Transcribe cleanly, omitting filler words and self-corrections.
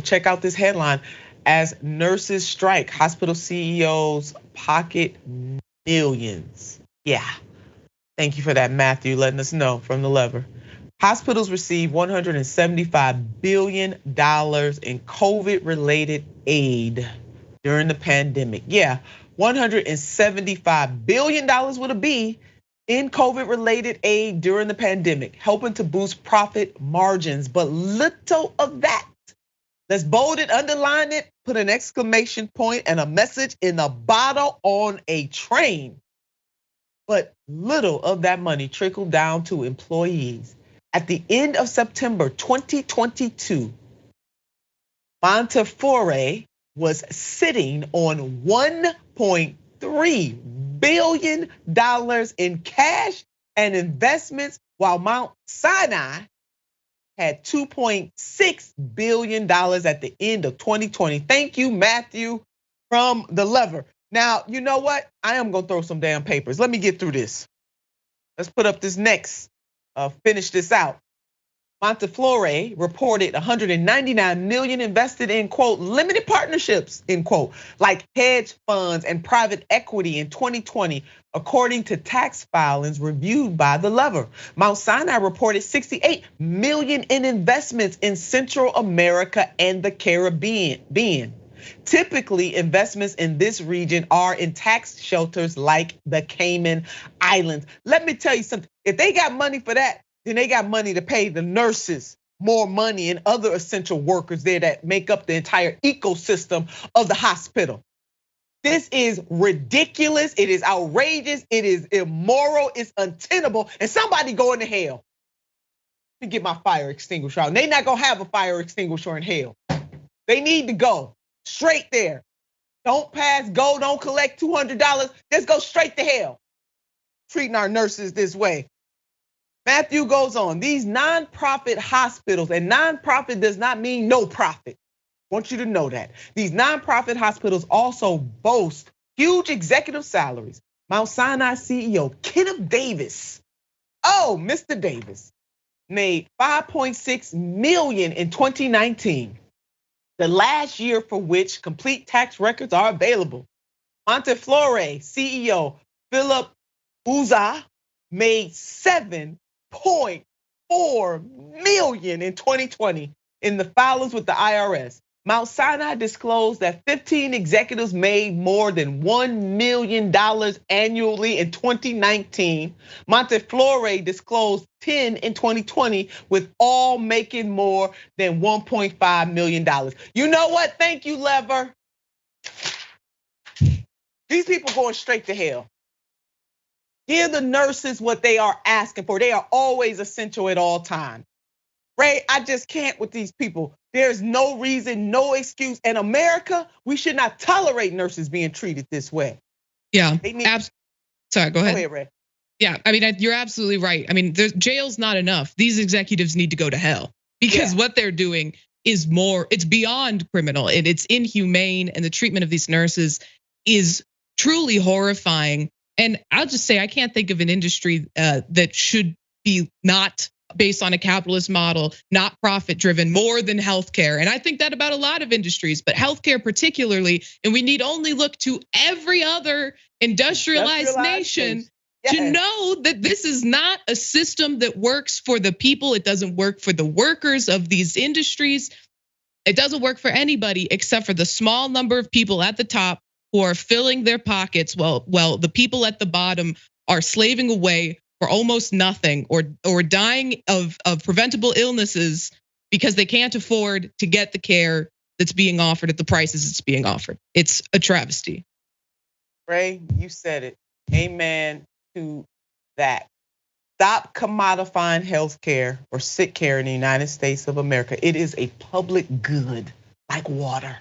Check out this headline. As nurses strike, hospital CEOs pocket millions. Yeah. Thank you for that, Matthew, letting us know from the lever. Hospitals received $175 billion in COVID-related aid during the pandemic. Yeah, $175 billion with a B in COVID-related aid during the pandemic, helping to boost profit margins, but little of that. Let's bold it, underline it, put an exclamation point and a message in a bottle on a train. But little of that money trickled down to employees. At the end of September 2022, Montefiore was sitting on $1.3 billion in cash and investments, while Mount Sinai had $2.6 billion at the end of 2020. Thank you, Matthew, from the lever. Now, you know what? I am gonna throw some damn papers. Let me get through this. Let's put up this next, finish this out. Montefiore reported 199 million invested in, quote, limited partnerships, end quote, like hedge funds and private equity in 2020, according to tax filings reviewed by the lever. Mount Sinai reported 68 million in investments in Central America and the Caribbean. Typically, investments in this region are in tax shelters like the Cayman Islands. Let me tell you something, if they got money for that, then they got money to pay the nurses more money and other essential workers there that make up the entire ecosystem of the hospital. This is ridiculous, it is outrageous, it is immoral, it's untenable, and somebody going to hell. Let me get my fire extinguisher out. And they not gonna have a fire extinguisher in hell. They need to go straight there. Don't pass go, don't collect $200, just go straight to hell. Treating our nurses this way. Matthew goes on, these nonprofit hospitals, and nonprofit does not mean no profit. I want you to know that. These nonprofit hospitals also boast huge executive salaries. Mount Sinai CEO Kenneth Davis, Mr. Davis, made $5.6 million in 2019, the last year for which complete tax records are available. Montefiore CEO Philip Uza made $7.4 million in 2020 in the filings with the IRS. Mount Sinai disclosed that 15 executives made more than $1 million annually in 2019. Montefiore disclosed 10 in 2020, with all making more than $1.5 million. You know what? Thank you, Lever. These people going straight to hell. Give the nurses what they are asking for. They are always essential at all times. Ray, I just can't with these people. There's no reason, no excuse. In America, we should not tolerate nurses being treated this way. Yeah, sorry, go ahead. Go ahead, Ray. Yeah, I mean, you're absolutely right. I mean, jail's not enough. These executives need to go to hell because what they're doing is it's beyond criminal. It's inhumane, and the treatment of these nurses is truly horrifying. And I'll just say, I can't think of an industry that should be not based on a capitalist model, not profit driven, more than healthcare. And I think that about a lot of industries, but healthcare particularly. And we need only look to every other industrialized nation to know that this is not a system that works for the people. It doesn't work for the workers of these industries. It doesn't work for anybody except for the small number of people at the top who are filling their pockets while the people at the bottom are slaving away for almost nothing or dying of preventable illnesses because they can't afford to get the care that's being offered at the prices it's being offered. It's a travesty. Ray, you said it. Amen to that. Stop commodifying healthcare or sick care in the United States of America. It is a public good like water.